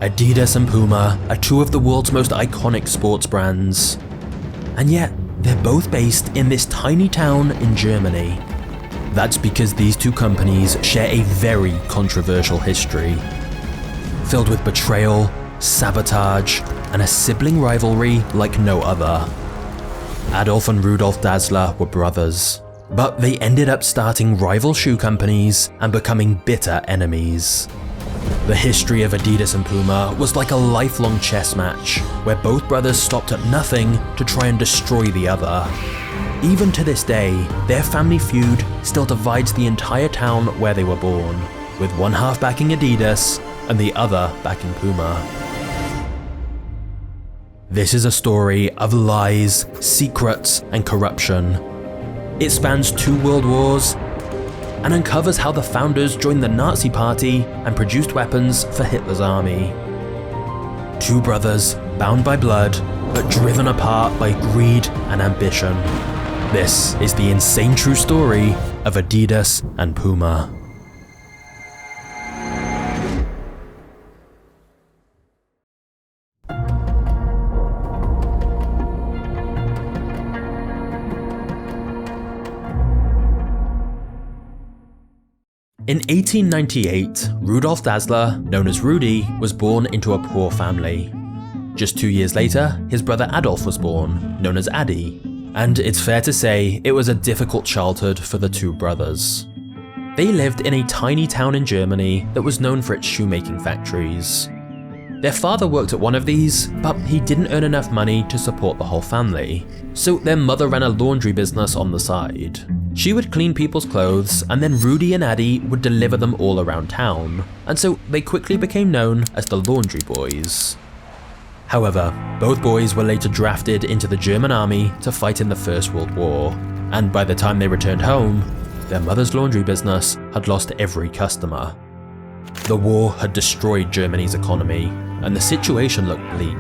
Adidas and Puma are two of the world's most iconic sports brands, and yet they're both based in this tiny town in Germany. That's because these two companies share a very controversial history, filled with betrayal, sabotage, and a sibling rivalry like no other. Adolf and Rudolf Dassler were brothers, but they ended up starting rival shoe companies and becoming bitter enemies. The history of Adidas and Puma was like a lifelong chess match, where both brothers stopped at nothing to try and destroy the other. Even to this day, their family feud still divides the entire town where they were born, with one half backing Adidas and the other backing Puma. This is a story of lies, secrets, and corruption. It spans 2 world wars and uncovers how the founders joined the Nazi Party and produced weapons for Hitler's army. 2 brothers bound by blood, but driven apart by greed and ambition. This is the insane true story of Adidas and Puma. In 1898, Rudolf Dassler, known as Rudy, was born into a poor family. Just 2 years later, his brother Adolf was born, known as Adi, and it's fair to say it was a difficult childhood for the 2 brothers. They lived in a tiny town in Germany that was known for its shoemaking factories. Their father worked at one of these, but he didn't earn enough money to support the whole family, so their mother ran a laundry business on the side. She would clean people's clothes, and then Rudy and Adi would deliver them all around town, and so they quickly became known as the Laundry Boys. However, both boys were later drafted into the German army to fight in the First World War, and by the time they returned home, their mother's laundry business had lost every customer. The war had destroyed Germany's economy, and the situation looked bleak.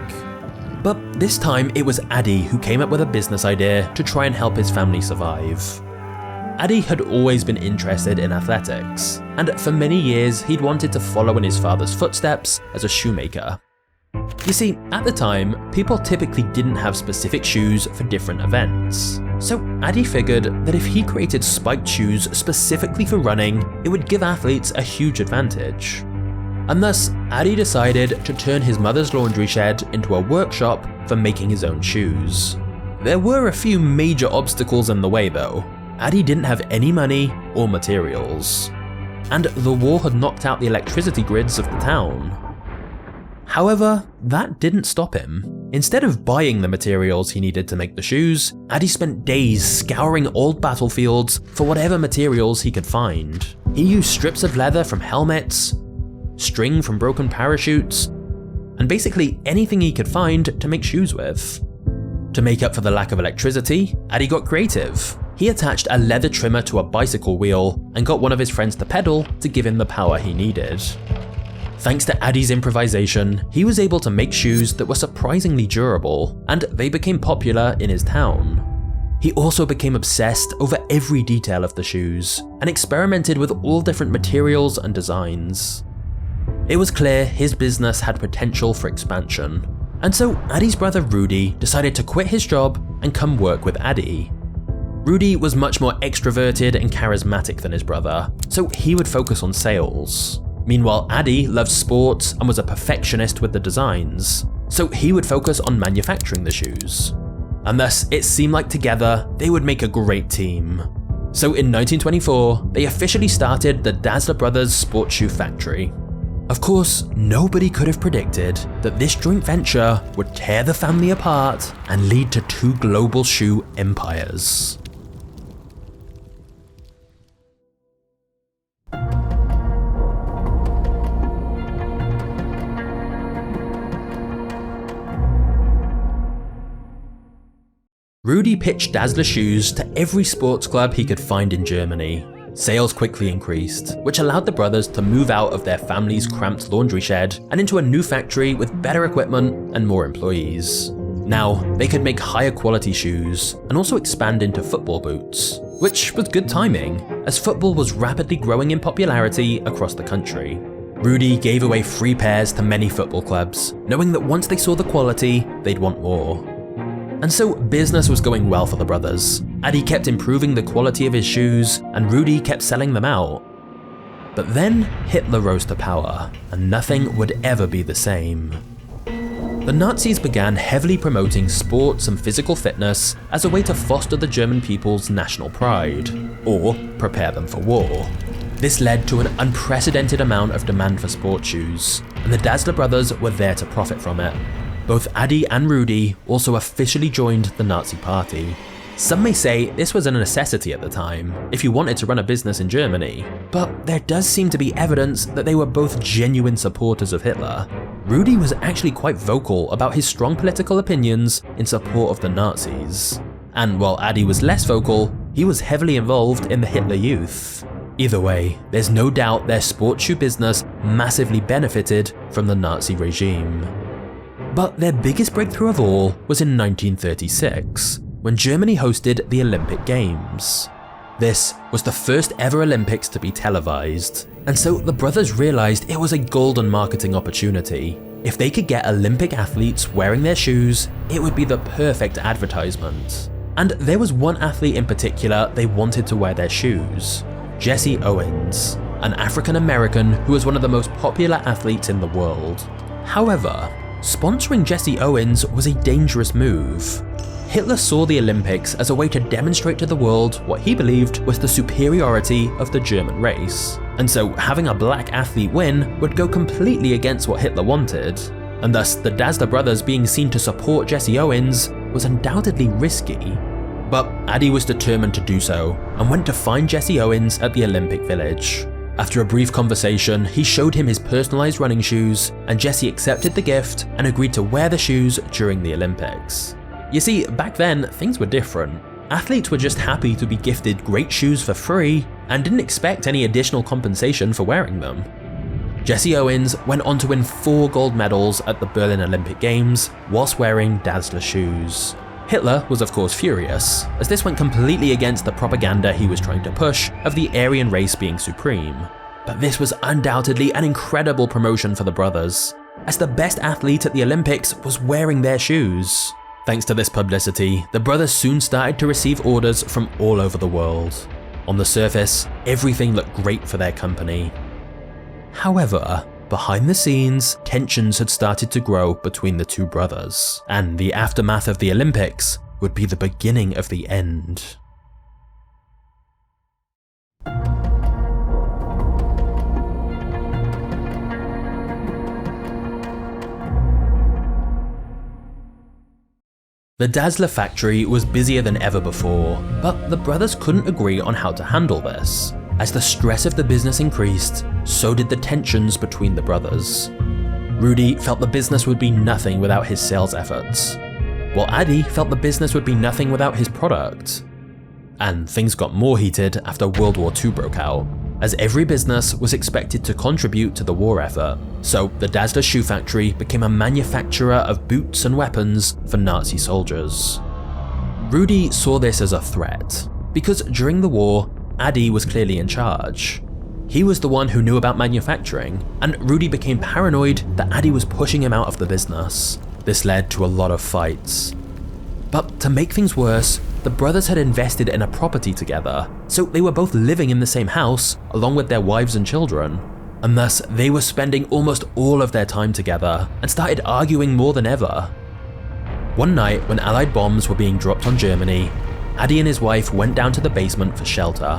But this time it was Adi who came up with a business idea to try and help his family survive. Adi had always been interested in athletics, and for many years he'd wanted to follow in his father's footsteps as a shoemaker. You see, at the time, people typically didn't have specific shoes for different events. So Adi figured that if he created spiked shoes specifically for running, it would give athletes a huge advantage. And thus, Adi decided to turn his mother's laundry shed into a workshop for making his own shoes. There were a few major obstacles in the way though. Adi didn't have any money or materials, and the war had knocked out the electricity grids of the town. However, that didn't stop him. Instead of buying the materials he needed to make the shoes, Adi spent days scouring old battlefields for whatever materials he could find. He used strips of leather from helmets, string from broken parachutes, and basically anything he could find to make shoes with. To make up for the lack of electricity, Adi got creative. He attached a leather trimmer to a bicycle wheel and got one of his friends to pedal to give him the power he needed. Thanks to Adi's improvisation, he was able to make shoes that were surprisingly durable, and they became popular in his town. He also became obsessed over every detail of the shoes, and experimented with all different materials and designs. It was clear his business had potential for expansion, and so Adi's brother Rudy decided to quit his job and come work with Adi. Rudy was much more extroverted and charismatic than his brother, so he would focus on sales. Meanwhile, Adi loved sports and was a perfectionist with the designs, so he would focus on manufacturing the shoes. And thus, it seemed like together, they would make a great team. So in 1924, they officially started the Dassler Brothers Sports Shoe Factory. Of course, nobody could have predicted that this joint venture would tear the family apart and lead to 2 global shoe empires. Rudy pitched Dassler shoes to every sports club he could find in Germany. Sales quickly increased, which allowed the brothers to move out of their family's cramped laundry shed and into a new factory with better equipment and more employees. Now, they could make higher quality shoes and also expand into football boots, which was good timing, as football was rapidly growing in popularity across the country. Rudy gave away free pairs to many football clubs, knowing that once they saw the quality, they'd want more. And so business was going well for the brothers. Adi kept improving the quality of his shoes, and Rudy kept selling them out. But then Hitler rose to power, and nothing would ever be the same. The Nazis began heavily promoting sports and physical fitness as a way to foster the German people's national pride, or prepare them for war. This led to an unprecedented amount of demand for sports shoes, and the Dassler brothers were there to profit from it. Both Adi and Rudy also officially joined the Nazi Party. Some may say this was a necessity at the time, if you wanted to run a business in Germany, but there does seem to be evidence that they were both genuine supporters of Hitler. Rudy was actually quite vocal about his strong political opinions in support of the Nazis. And while Adi was less vocal, he was heavily involved in the Hitler Youth. Either way, there's no doubt their sports shoe business massively benefited from the Nazi regime. But their biggest breakthrough of all was in 1936, when Germany hosted the Olympic Games. This was the first ever Olympics to be televised, and so the brothers realized it was a golden marketing opportunity. If they could get Olympic athletes wearing their shoes, it would be the perfect advertisement. And there was one athlete in particular they wanted to wear their shoes: Jesse Owens, an African American who was one of the most popular athletes in the world. However, sponsoring Jesse Owens was a dangerous move. Hitler saw the Olympics as a way to demonstrate to the world what he believed was the superiority of the German race, and so having a black athlete win would go completely against what Hitler wanted, and thus the Dassler brothers being seen to support Jesse Owens was undoubtedly risky. But Adi was determined to do so, and went to find Jesse Owens at the Olympic Village. After a brief conversation, he showed him his personalized running shoes, and Jesse accepted the gift and agreed to wear the shoes during the Olympics. You see, back then, things were different. Athletes were just happy to be gifted great shoes for free and didn't expect any additional compensation for wearing them. Jesse Owens went on to win 4 gold medals at the Berlin Olympic Games whilst wearing Dassler shoes. Hitler was of course furious, as this went completely against the propaganda he was trying to push of the Aryan race being supreme. But this was undoubtedly an incredible promotion for the brothers, as the best athlete at the Olympics was wearing their shoes. Thanks to this publicity, the brothers soon started to receive orders from all over the world. On the surface, everything looked great for their company. However, behind the scenes, tensions had started to grow between the two brothers, and the aftermath of the Olympics would be the beginning of the end. The Dassler factory was busier than ever before, but the brothers couldn't agree on how to handle this. As the stress of the business increased, so did the tensions between the brothers. Rudy felt the business would be nothing without his sales efforts, while Adi felt the business would be nothing without his product. And things got more heated after World War II broke out, as every business was expected to contribute to the war effort, so the Dassler shoe factory became a manufacturer of boots and weapons for Nazi soldiers. Rudy saw this as a threat, because during the war, Adi was clearly in charge. He was the one who knew about manufacturing, and Rudy became paranoid that Adi was pushing him out of the business. This led to a lot of fights. But to make things worse, the brothers had invested in a property together, so they were both living in the same house along with their wives and children, and thus they were spending almost all of their time together and started arguing more than ever. One night when Allied bombs were being dropped on Germany, Adi and his wife went down to the basement for shelter.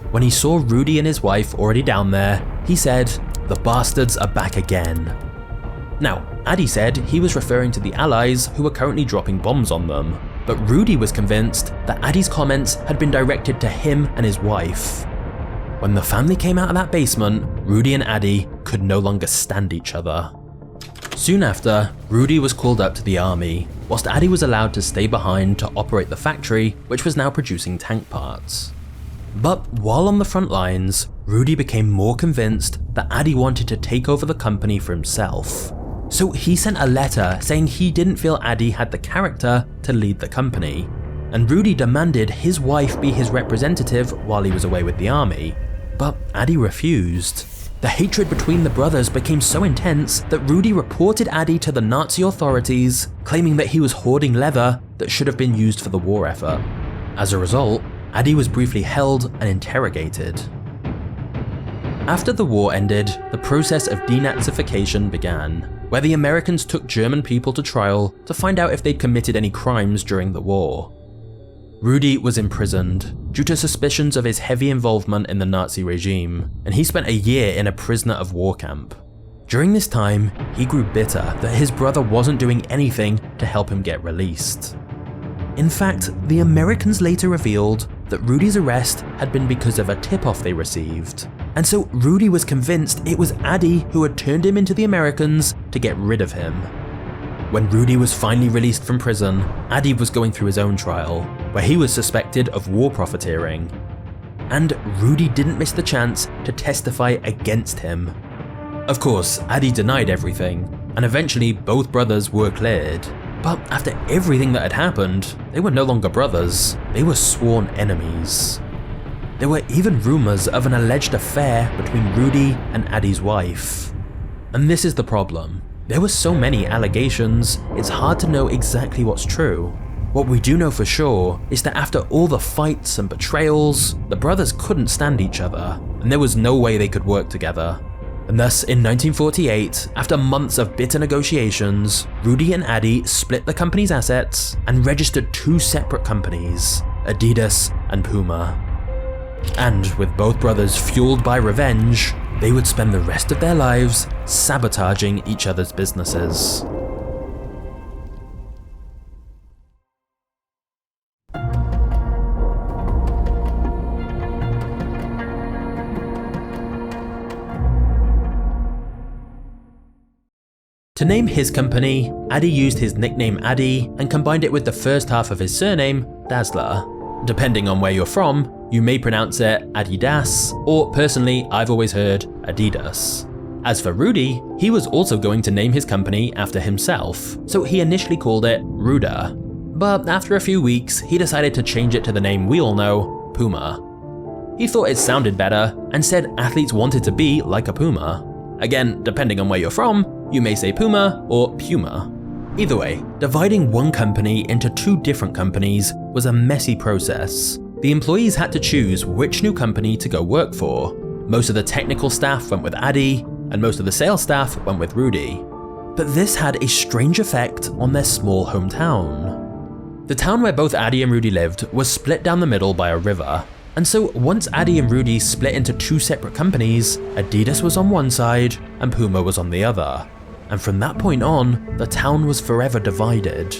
When he saw Rudy and his wife already down there, he said, "The bastards are back again." Now, Adi said he was referring to the Allies who were currently dropping bombs on them, but Rudy was convinced that Adi's comments had been directed to him and his wife. When the family came out of that basement, Rudy and Adi could no longer stand each other. Soon after, Rudy was called up to the army, whilst Adi was allowed to stay behind to operate the factory, which was now producing tank parts. But while on the front lines, Rudy became more convinced that Adi wanted to take over the company for himself. So he sent a letter saying he didn't feel Adi had the character to lead the company, and Rudy demanded his wife be his representative while he was away with the army, but Adi refused. The hatred between the brothers became so intense that Rudy reported Addy to the Nazi authorities, claiming that he was hoarding leather that should have been used for the war effort. As a result, Addy was briefly held and interrogated. After the war ended, the process of denazification began, where the Americans took German people to trial to find out if they'd committed any crimes during the war. Rudy was imprisoned due to suspicions of his heavy involvement in the Nazi regime, and he spent a year in a prisoner of war camp. During this time, he grew bitter that his brother wasn't doing anything to help him get released. In fact, the Americans later revealed that Rudy's arrest had been because of a tip-off they received, and so Rudy was convinced it was Addy who had turned him into the Americans to get rid of him. When Rudy was finally released from prison, Addy was going through his own trial, where he was suspected of war profiteering. And Rudy didn't miss the chance to testify against him. Of course, Addy denied everything, and eventually both brothers were cleared. But after everything that had happened, they were no longer brothers, they were sworn enemies. There were even rumors of an alleged affair between Rudy and Addy's wife. And this is the problem. There were so many allegations, it's hard to know exactly what's true. What we do know for sure is that after all the fights and betrayals, the brothers couldn't stand each other, and there was no way they could work together. And thus, in 1948, after months of bitter negotiations, Rudy and Addy split the company's assets and registered two separate companies, Adidas and Puma. And with both brothers fueled by revenge, they would spend the rest of their lives sabotaging each other's businesses. To name his company, Addy used his nickname Addy and combined it with the first half of his surname, Dassler. Depending on where you're from, you may pronounce it Adidas, or personally, I've always heard Adidas. As for Rudy, he was also going to name his company after himself, so he initially called it Ruda. But after a few weeks, he decided to change it to the name we all know, Puma. He thought it sounded better and said athletes wanted to be like a Puma. Again, depending on where you're from, you may say Puma or Puma. Either way, dividing one company into two different companies was a messy process. The employees had to choose which new company to go work for. Most of the technical staff went with Addy, and most of the sales staff went with Rudy. But this had a strange effect on their small hometown. The town where both Addy and Rudy lived was split down the middle by a river, and so once Addy and Rudy split into two separate companies, Adidas was on one side and Puma was on the other. And from that point on, the town was forever divided.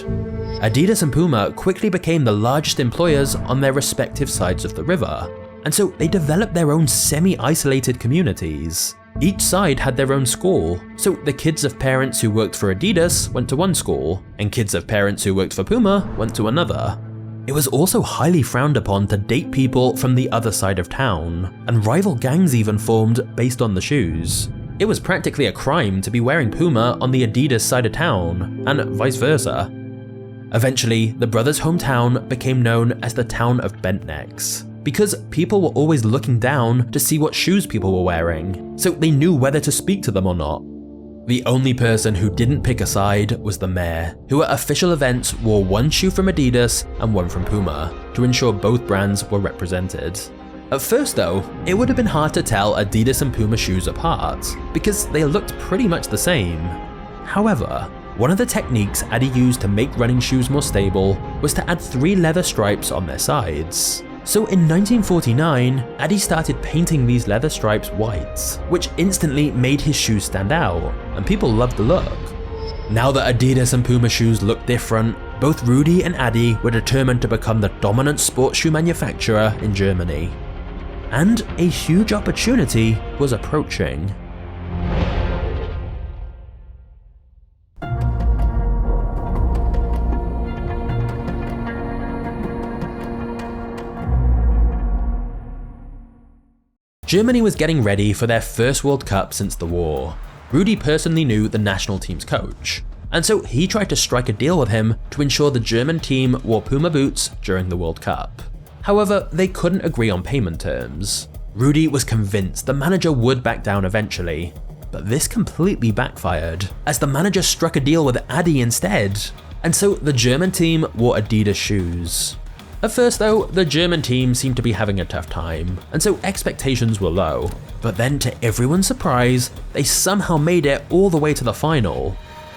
Adidas and Puma quickly became the largest employers on their respective sides of the river, and so they developed their own semi-isolated communities. Each side had their own school, so the kids of parents who worked for Adidas went to one school, and kids of parents who worked for Puma went to another. It was also highly frowned upon to date people from the other side of town, and rival gangs even formed based on the shoes. It was practically a crime to be wearing Puma on the Adidas side of town, and vice versa. Eventually, the brothers' hometown became known as the town of bent necks, because people were always looking down to see what shoes people were wearing, so they knew whether to speak to them or not. The only person who didn't pick a side was the mayor, who at official events wore one shoe from Adidas and one from Puma, to ensure both brands were represented. At first though, it would have been hard to tell Adidas and Puma shoes apart, because they looked pretty much the same. However, one of the techniques Addy used to make running shoes more stable was to add 3 leather stripes on their sides. So in 1949, Addy started painting these leather stripes white, which instantly made his shoes stand out, and people loved the look. Now that Adidas and Puma shoes looked different, both Rudy and Addy were determined to become the dominant sports shoe manufacturer in Germany. And a huge opportunity was approaching. Germany was getting ready for their first World Cup since the war. Rudy personally knew the national team's coach, and so he tried to strike a deal with him to ensure the German team wore Puma boots during the World Cup. However, they couldn't agree on payment terms. Rudi was convinced the manager would back down eventually, but this completely backfired, as the manager struck a deal with Adi instead, and so the German team wore Adidas shoes. At first though, the German team seemed to be having a tough time, and so expectations were low. But then to everyone's surprise, they somehow made it all the way to the final.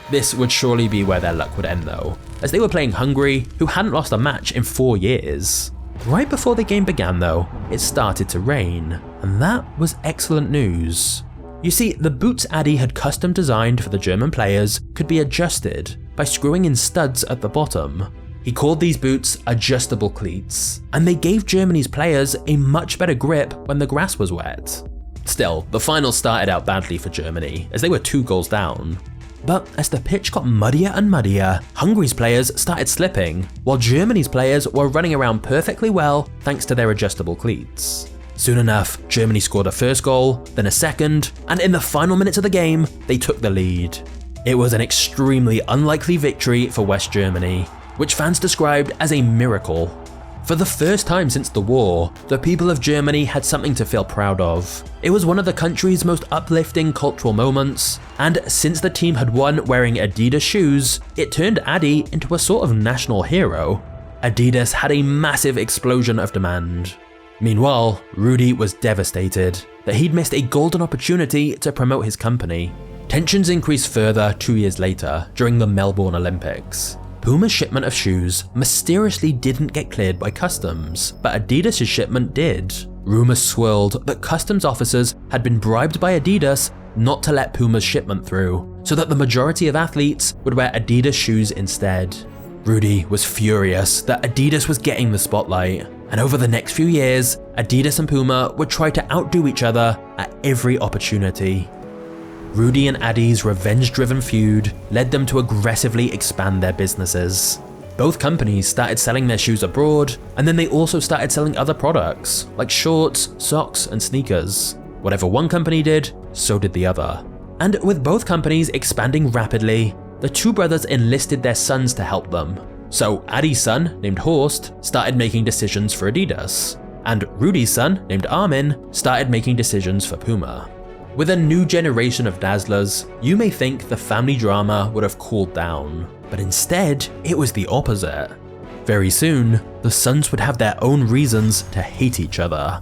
This would surely be where their luck would end though, as they were playing Hungary, who hadn't lost a match in 4 years. Right before the game began though, it started to rain, and that was excellent news. You see, the boots Adi had custom designed for the German players could be adjusted by screwing in studs at the bottom. He called these boots adjustable cleats, and they gave Germany's players a much better grip when the grass was wet. Still, the final started out badly for Germany, as they were 2 goals down. But as the pitch got muddier and muddier, Hungary's players started slipping, while Germany's players were running around perfectly well thanks to their adjustable cleats. Soon enough, Germany scored a first goal, then a second, and in the final minutes of the game, they took the lead. It was an extremely unlikely victory for West Germany, which fans described as a miracle. For the first time since the war, the people of Germany had something to feel proud of. It was one of the country's most uplifting cultural moments, and since the team had won wearing Adidas shoes, it turned Adi into a sort of national hero. Adidas had a massive explosion of demand. Meanwhile, Rudi was devastated that he'd missed a golden opportunity to promote his company. Tensions increased further 2 years later during the Melbourne Olympics. Puma's shipment of shoes mysteriously didn't get cleared by customs, but Adidas' shipment did. Rumors swirled that customs officers had been bribed by Adidas not to let Puma's shipment through, so that the majority of athletes would wear Adidas shoes instead. Rudi was furious that Adidas was getting the spotlight, and over the next few years, Adidas and Puma would try to outdo each other at every opportunity. Rudi and Adi's revenge-driven feud led them to aggressively expand their businesses. Both companies started selling their shoes abroad, and then they also started selling other products, like shorts, socks, and sneakers. Whatever one company did, so did the other. And with both companies expanding rapidly, the two brothers enlisted their sons to help them. So Adi's son, named Horst, started making decisions for Adidas, and Rudi's son, named Armin, started making decisions for Puma. With a new generation of Dazzlers, you may think the family drama would have cooled down, but instead, it was the opposite. Very soon, the sons would have their own reasons to hate each other.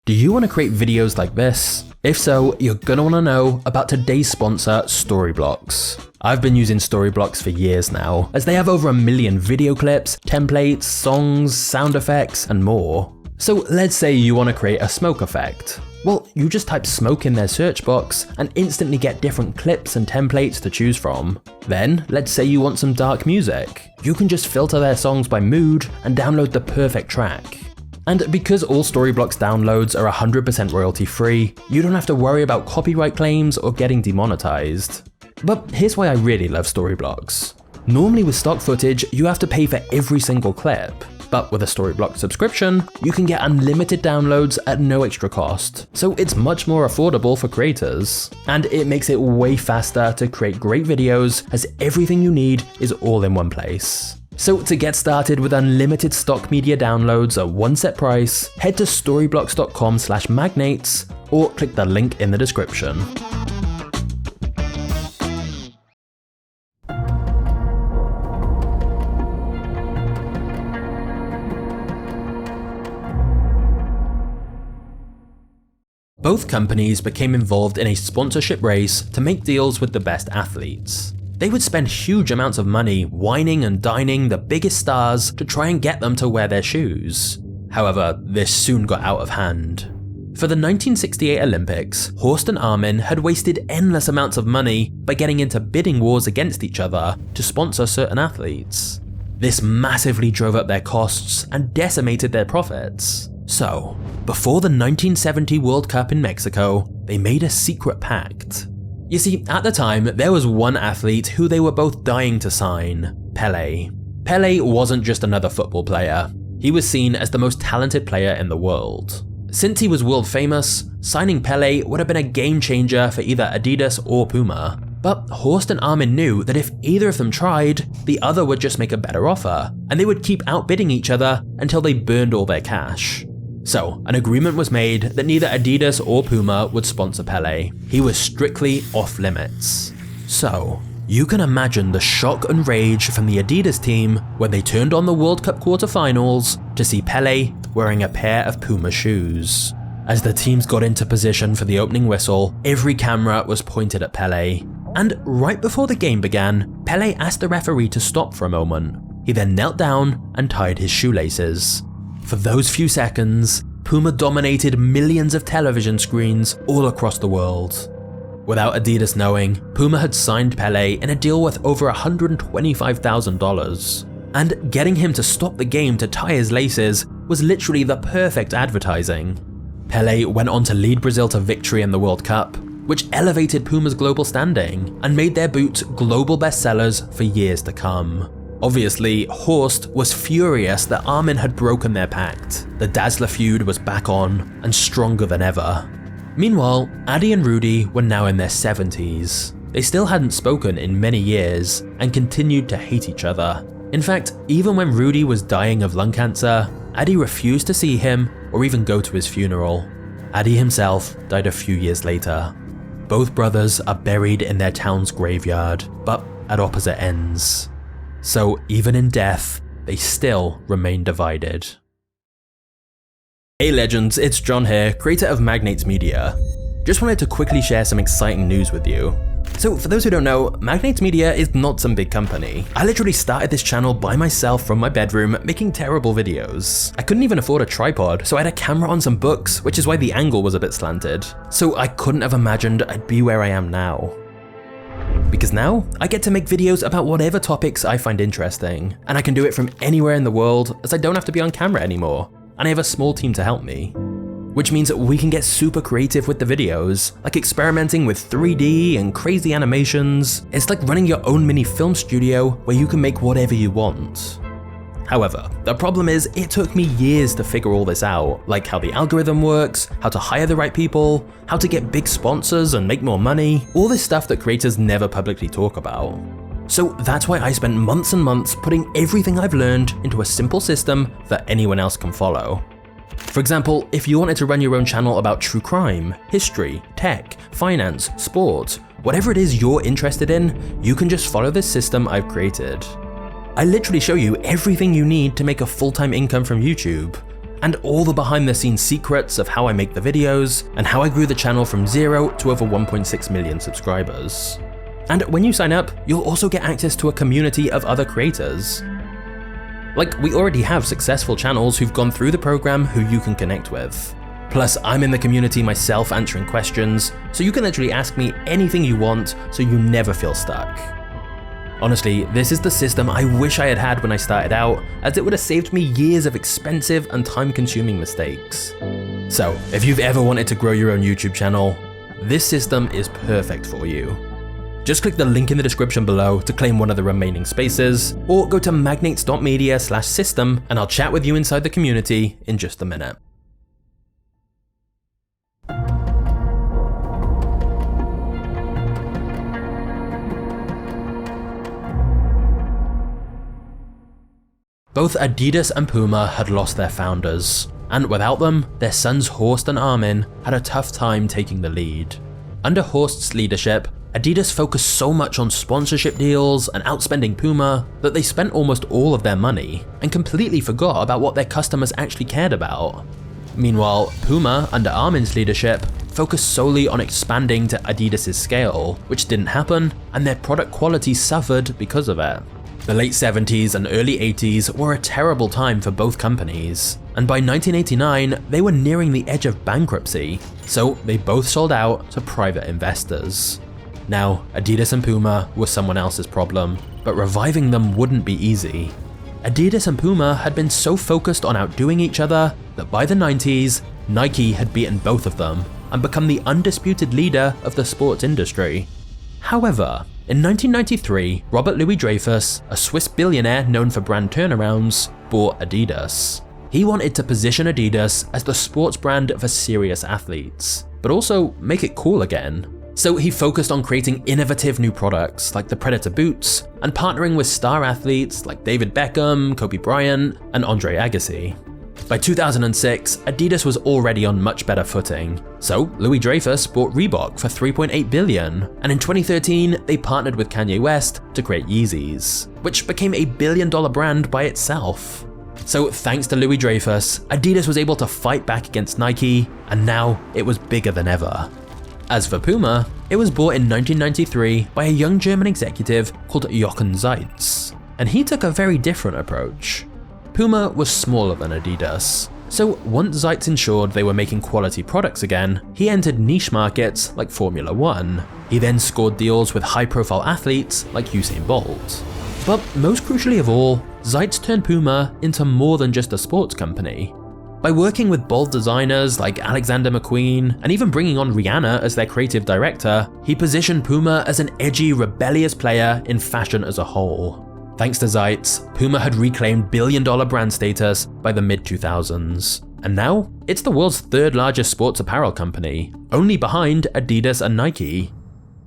Do you want to create videos like this? If so, you're gonna want to know about today's sponsor, Storyblocks. I've been using Storyblocks for years now, as they have over 1 million video clips, templates, songs, sound effects, and more. So let's say you want to create a smoke effect. Well, you just type smoke in their search box and instantly get different clips and templates to choose from. Then, let's say you want some dark music. You can just filter their songs by mood and download the perfect track. And because all Storyblocks downloads are 100% royalty free, you don't have to worry about copyright claims or getting demonetized. But here's why I really love Storyblocks. Normally with stock footage, you have to pay for every single clip. But with a Storyblocks subscription, you can get unlimited downloads at no extra cost. So it's much more affordable for creators. And it makes it way faster to create great videos, as everything you need is all in one place. So to get started with unlimited stock media downloads at one set price, head to storyblocks.com/magnates or click the link in the description. Both companies became involved in a sponsorship race to make deals with the best athletes. They would spend huge amounts of money wining and dining the biggest stars to try and get them to wear their shoes. However, this soon got out of hand. For the 1968 Olympics, Horst and Armin had wasted endless amounts of money by getting into bidding wars against each other to sponsor certain athletes. This massively drove up their costs and decimated their profits. So, before the 1970 World Cup in Mexico, they made a secret pact. You see, at the time, there was one athlete who they were both dying to sign, Pelé. Pelé wasn't just another football player. He was seen as the most talented player in the world. Since he was world famous, signing Pelé would have been a game changer for either Adidas or Puma. But Horst and Armin knew that if either of them tried, the other would just make a better offer, and they would keep outbidding each other until they burned all their cash. So, an agreement was made that neither Adidas or Puma would sponsor Pele. He was strictly off limits. So, you can imagine the shock and rage from the Adidas team when they turned on the World Cup quarterfinals to see Pele wearing a pair of Puma shoes. As the teams got into position for the opening whistle, every camera was pointed at Pele. And right before the game began, Pele asked the referee to stop for a moment. He then knelt down and tied his shoelaces. For those few seconds, Puma dominated millions of television screens all across the world. Without Adidas knowing, Puma had signed Pele in a deal worth over $125,000. And getting him to stop the game to tie his laces was literally the perfect advertising. Pele went on to lead Brazil to victory in the World Cup, which elevated Puma's global standing and made their boots global bestsellers for years to come. Obviously, Horst was furious that Armin had broken their pact. The Dazzler feud was back on and stronger than ever. Meanwhile, Adi and Rudy were now in their 70s. They still hadn't spoken in many years and continued to hate each other. In fact, even when Rudy was dying of lung cancer, Adi refused to see him or even go to his funeral. Adi himself died a few years later. Both brothers are buried in their town's graveyard, but at opposite ends. So even in death, they still remain divided. Hey legends, it's John here, creator of Magnates Media. Just wanted to quickly share some exciting news with you. So for those who don't know, Magnates Media is not some big company. I literally started this channel by myself from my bedroom, making terrible videos. I couldn't even afford a tripod, so I had a camera on some books, which is why the angle was a bit slanted. So I couldn't have imagined I'd be where I am now. Because now, I get to make videos about whatever topics I find interesting, and I can do it from anywhere in the world as I don't have to be on camera anymore, and I have a small team to help me. Which means that we can get super creative with the videos, like experimenting with 3D and crazy animations. It's like running your own mini film studio where you can make whatever you want. However, the problem is it took me years to figure all this out, like how the algorithm works, how to hire the right people, how to get big sponsors and make more money, all this stuff that creators never publicly talk about. So that's why I spent months and months putting everything I've learned into a simple system that anyone else can follow. For example, if you wanted to run your own channel about true crime, history, tech, finance, sport, whatever it is you're interested in, you can just follow this system I've created. I literally show you everything you need to make a full-time income from YouTube, and all the behind-the-scenes secrets of how I make the videos, and how I grew the channel from 0 to over 1.6 million subscribers. And when you sign up, you'll also get access to a community of other creators. Like, we already have successful channels who've gone through the program who you can connect with. Plus, I'm in the community myself answering questions, so you can literally ask me anything you want so you never feel stuck. Honestly, this is the system I wish I had had when I started out, as it would have saved me years of expensive and time-consuming mistakes. So, if you've ever wanted to grow your own YouTube channel, this system is perfect for you. Just click the link in the description below to claim one of the remaining spaces, or go to magnates.media/system and I'll chat with you inside the community in just a minute. Both Adidas and Puma had lost their founders, and without them, their sons Horst and Armin had a tough time taking the lead. Under Horst's leadership, Adidas focused so much on sponsorship deals and outspending Puma that they spent almost all of their money and completely forgot about what their customers actually cared about. Meanwhile, Puma, under Armin's leadership, focused solely on expanding to Adidas's scale, which didn't happen, and their product quality suffered because of it. The late 70s and early 80s were a terrible time for both companies, and by 1989 they were nearing the edge of bankruptcy, so they both sold out to private investors. Now, Adidas and Puma were someone else's problem, but reviving them wouldn't be easy. Adidas and Puma had been so focused on outdoing each other that by the 90s, Nike had beaten both of them and become the undisputed leader of the sports industry. However, in 1993, Robert Louis Dreyfus, a Swiss billionaire known for brand turnarounds, bought Adidas. He wanted to position Adidas as the sports brand for serious athletes, but also make it cool again. So he focused on creating innovative new products like the Predator boots and partnering with star athletes like David Beckham, Kobe Bryant, and Andre Agassi. By 2006, Adidas was already on much better footing, so Louis Dreyfus bought Reebok for $3.8 billion, and in 2013 they partnered with Kanye West to create Yeezys, which became a billion-dollar brand by itself. So thanks to Louis Dreyfus, Adidas was able to fight back against Nike, and now it was bigger than ever. As for Puma, it was bought in 1993 by a young German executive called Jochen Zeitz, and he took a very different approach. Puma was smaller than Adidas, so once Zeitz ensured they were making quality products again, he entered niche markets like Formula One. He then scored deals with high-profile athletes like Usain Bolt. But most crucially of all, Zeitz turned Puma into more than just a sports company. By working with bold designers like Alexander McQueen and even bringing on Rihanna as their creative director, he positioned Puma as an edgy, rebellious player in fashion as a whole. Thanks to Zeitz, Puma had reclaimed billion-dollar brand status by the mid-2000s, and now it's the world's third largest sports apparel company, only behind Adidas and Nike.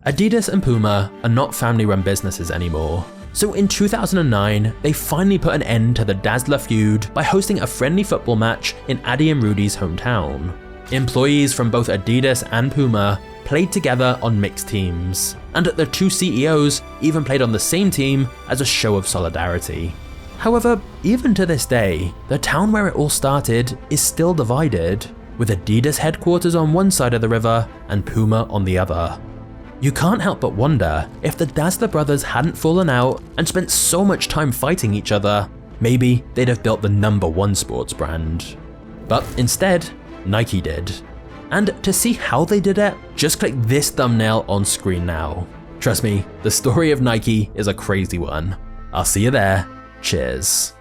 Adidas and Puma are not family-run businesses anymore, so in 2009 they finally put an end to the Dazzler feud by hosting a friendly football match in Adi and Rudy's hometown. Employees from both Adidas and Puma played together on mixed teams, and the two CEOs even played on the same team as a show of solidarity. However, even to this day, the town where it all started is still divided, with Adidas headquarters on one side of the river and Puma on the other. You can't help but wonder if the Dazzler brothers hadn't fallen out and spent so much time fighting each other, maybe they'd have built the #1 sports brand. But instead, Nike did. And to see how they did it, just click this thumbnail on screen now. Trust me, the story of Nike is a crazy one. I'll see you there. Cheers.